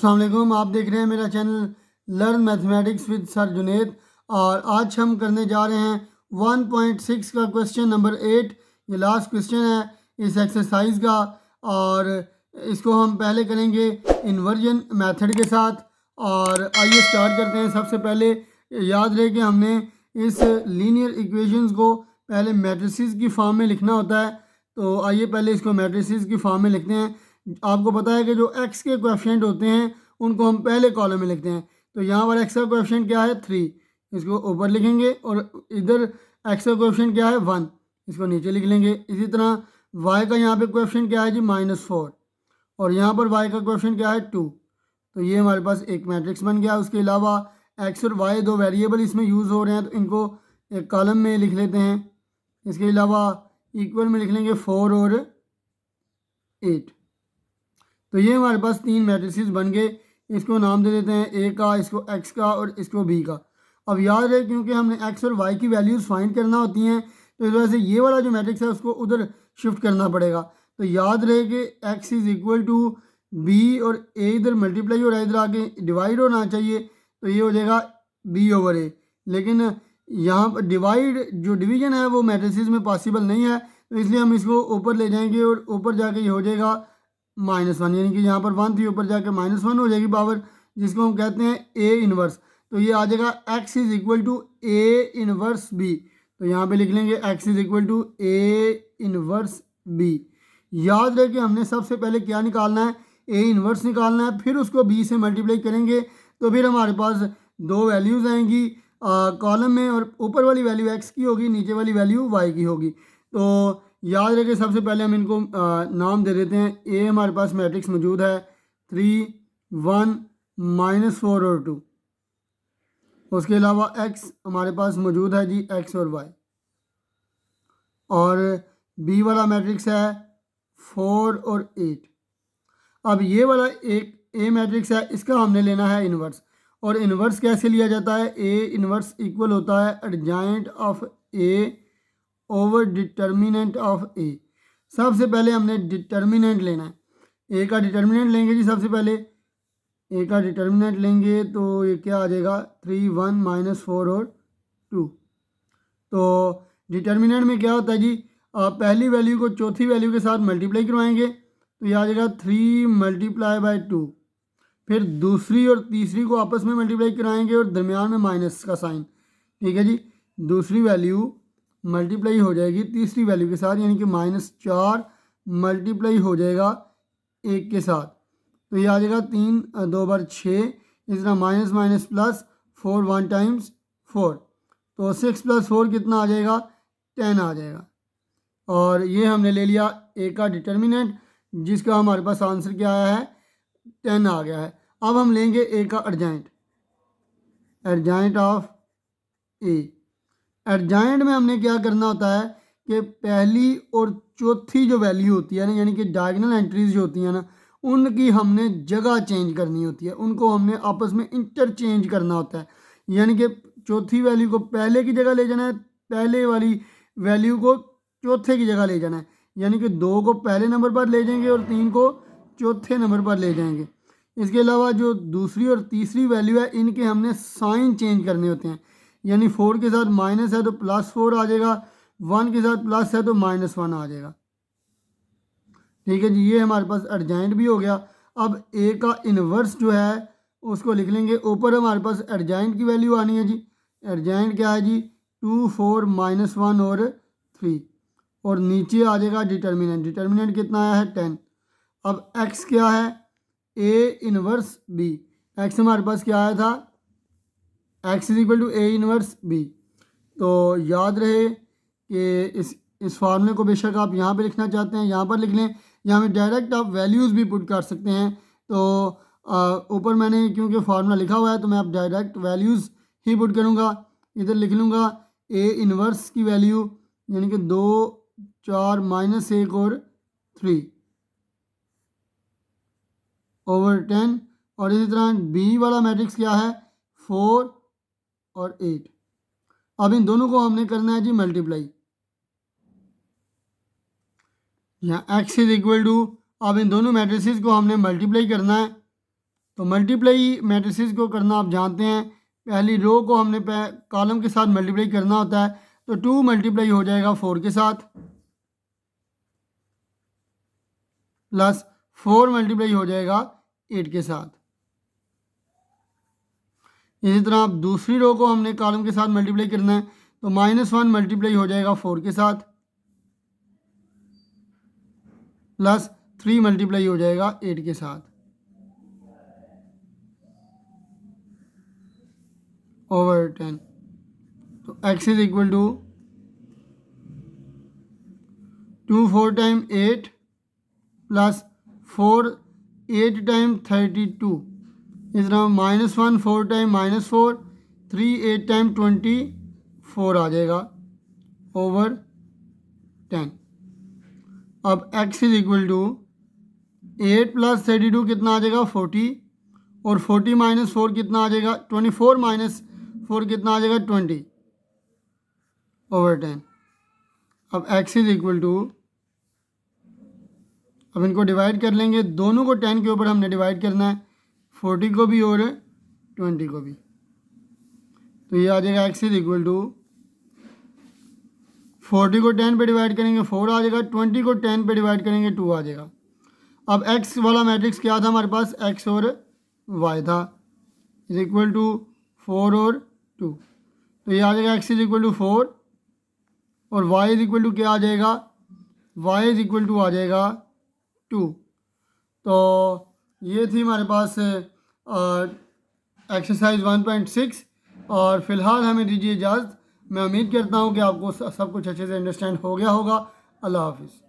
अस्सलाम वालेकुम। आप देख रहे हैं मेरा channel learn mathematics with sir Junaid और आज हम करने जा रहे हैं 1.6 का क्वेश्चन नंबर 8। ये लास्ट क्वेश्चन है इस एक्सरसाइज का और इसको हम पहले करेंगे इन्वर्जन मेथड के साथ। और आइए स्टार्ट करते हैं। सबसे पहले याद रहे कि हमने इस लीनियर इक्वेशंस को पहले मैट्रिसेस की फॉर्म में लिखना होता है। तो आइए पहले इसको मैट्रिसेस की फॉर्म में लिखते हैं। आपको पता है कि जो x के कोएफिशिएंट होते हैं उनको हम पहले कॉलम में लिखते हैं। तो यहाँ पर x का कोएफिशिएंट क्या है 3, इसको ऊपर लिखेंगे। और इधर x का कोएफिशिएंट क्या है 1, इसको नीचे लिख लेंगे। इसी तरह y का यहाँ पे कोएफिशिएंट क्या है जी -4 और यहाँ पर y का कोएफिशिएंट क्या है 2। तो ये हमारे पास एक मैट्रिक्स बन गया। उसके अलावा x और y दो वेरिएबल इसमें यूज़ हो रहे हैं तो इनको एक कॉलम में लिख लेते हैं। इसके अलावा इक्वल में लिख लेंगे 4 और 8। तो ये हमारे पास 3 मैट्रिसेस बन गए। इसको नाम दे देते हैं ए का, इसको एक्स का और इसको बी का। अब याद रहे क्योंकि हमने एक्स और वाई की वैल्यूज़ फाइंड करना होती हैं तो इस वजह से ये वाला जो मैट्रिक्स है उसको उधर शिफ्ट करना पड़ेगा। तो याद रहे कि x is equal to b और ए इधर मल्टीप्लाई हो रहा है, इधर आगे डिवाइड होना चाहिए तो ये हो जाएगा बी ओवर ए। लेकिन यहाँ पर जो डिवीज़न है वो मैट्रिसेस में पॉसिबल नहीं है, तो इसलिए हम इसको ऊपर ले जाएंगे और ऊपर जाके ये हो जाएगा -1, यानी कि यहाँ पर 1 थी ऊपर जाके -1 हो जाएगी पावर, जिसको हम कहते हैं ए इनवर्स। तो ये आ जाएगा x is equal to a inverse b. तो यहाँ पे लिख लेंगे x is equal to a inverse b. याद रहे कि हमने सबसे पहले क्या निकालना है, ए इनवर्स निकालना है, फिर उसको b से मल्टीप्लाई करेंगे तो फिर हमारे पास दो वैल्यूज़ आएंगी कॉलम में, और ऊपर वाली वैल्यू x की होगी, नीचे वाली वैल्यू y की होगी। तो याद रखें सबसे पहले हम इनको नाम दे देते हैं। ए हमारे पास मैट्रिक्स मौजूद है 3, 1, -4 और 2। उसके अलावा x हमारे पास मौजूद है जी x और y। और बी वाला मैट्रिक्स है 4 और 8। अब ये वाला एक ए मैट्रिक्स है, इसका हमने लेना है इन्वर्स। और इन्वर्स कैसे लिया जाता है, ए इन्वर्स इक्वल होता है adjoint of A over determinant of A. सबसे पहले हमने डिटर्मिनेंट लेना है। ए का डिटर्मिनेंट लेंगे जी, सबसे पहले ए का डिटर्मिनेंट लेंगे तो ये क्या आ जाएगा 3, 1, -4 और 2। तो डिटर्मिनेंट में क्या होता है जी, आप पहली वैल्यू को चौथी वैल्यू के साथ मल्टीप्लाई करवाएंगे तो ये आ जाएगा 3 × 2। फिर दूसरी और तीसरी को आपस में मल्टीप्लाई कराएंगे और दरमियान में माइनस का साइन। ठीक है जी, दूसरी वैल्यू मल्टीप्लाई हो जाएगी तीसरी वैल्यू के साथ, यानी कि -4 मल्टीप्लाई हो जाएगा 1 के साथ। तो ये आ जाएगा 3, 2 बार 6, इस तरह माइनस माइनस प्लस 4, 1 टाइम्स 4। तो 6 + 4 कितना आ जाएगा 10 आ जाएगा। और ये हमने ले लिया ए का डिटर्मिनेंट, जिसका हमारे पास आंसर क्या आया है 10 आ गया है। अब हम लेंगे ए का एडजॉइंट ऑफ ए। एडजॉइंट में हमने क्या करना होता है कि पहली और चौथी जो वैल्यू होती है ना, यानी कि डायगोनल एंट्रीज जो होती हैं ना, उनकी हमने जगह चेंज करनी होती है, उनको हमने आपस में इंटरचेंज करना होता है। यानी कि चौथी वैल्यू को पहले की जगह ले जाना है, पहले वाली वैल्यू को चौथे की जगह ले जाना है। यानी कि 2 को पहले नंबर पर ले जाएंगे और 3 को चौथे नंबर पर ले जाएंगे। इसके अलावा जो दूसरी और तीसरी वैल्यू है इनके हमने साइन चेंज करने होते हैं। यानी 4 के साथ माइनस है तो +4 आ जाएगा, 1 के साथ प्लस है तो -1 आ जाएगा। ठीक है जी, ये हमारे पास एडजॉइंट भी हो गया। अब ए का इन्वर्स जो है उसको लिख लेंगे। ऊपर हमारे पास एडजॉइंट की वैल्यू आनी है जी। एडजॉइंट क्या है जी 2, 4, -1 और 3। और नीचे आ जाएगा डिटर्मिनेंट कितना आया है 10। अब एक्स क्या है ए इन्वर्स बी। एक्स हमारे पास क्या आया था x is equal to a inverse b. तो याद रहे कि इस फार्मूले को बेशक आप यहाँ पे लिखना चाहते हैं यहाँ पर लिख लें, यहाँ में डायरेक्ट आप वैल्यूज़ भी पुट कर सकते हैं। तो ऊपर मैंने क्योंकि फार्मूला लिखा हुआ है तो मैं अब डायरेक्ट वैल्यूज़ ही पुट करूँगा। इधर लिख लूँगा ए इनवर्स की वैल्यू, यानी कि 2, 4, -1 और 3 ओवर 10। और इसी तरह बी वाला मैट्रिक्स क्या है 4 और 8। अब इन दोनों को हमने करना है जी मल्टीप्लाई। यहाँ x इज इक्वल टू, अब इन दोनों मैट्रिसेस को हमने मल्टीप्लाई करना है। तो मल्टीप्लाई मैट्रिसेस को करना आप जानते हैं, पहली रो को हमने कॉलम के साथ मल्टीप्लाई करना होता है। तो 2 मल्टीप्लाई हो जाएगा 4 के साथ, प्लस 4 मल्टीप्लाई हो जाएगा 8 के साथ। इसी तरह अब दूसरी रो को हमने कॉलम के साथ मल्टीप्लाई करना है, तो -1 मल्टीप्लाई हो जाएगा 4 के साथ, प्लस 3 मल्टीप्लाई हो जाएगा 8 के साथ, ओवर 10। तो x is equal to 2 4 time 8 plus 4 8 time 32, इस तरह -1 4 टाइम -4, 3 8 टाइम 24 आ जाएगा, ओवर 10। अब x is equal to 8 plus 32 कितना आ जाएगा 40, और 40 माइनस 4 कितना आ जाएगा 24, माइनस 4 कितना आ जाएगा 20, ओवर 10। अब x इज इक्वल टू, अब इनको डिवाइड कर लेंगे, दोनों को 10 के ऊपर हमने डिवाइड करना है, 40 को भी और 20 को भी। तो ये आ जाएगा x इज इक्वल टू 40 को 10 पे डिवाइड करेंगे 4 आ जाएगा, 20 को 10 पे डिवाइड करेंगे 2 आ जाएगा। अब x वाला मैट्रिक्स क्या था हमारे पास, x और y था, इज इक्वल टू 4 और 2। तो ये आ जाएगा x इज इक्वल टू 4 और y इज इक्वल टू क्या आ जाएगा, y इज इक्वल टू आ जाएगा 2। तो ये थी हमारे पास एक्सरसाइज 1.6, और फ़िलहाल हमें दीजिए इजाज़त। मैं उम्मीद करता हूँ कि आपको सब कुछ अच्छे से अंडरस्टैंड हो गया होगा। अल्लाह हाफिज़।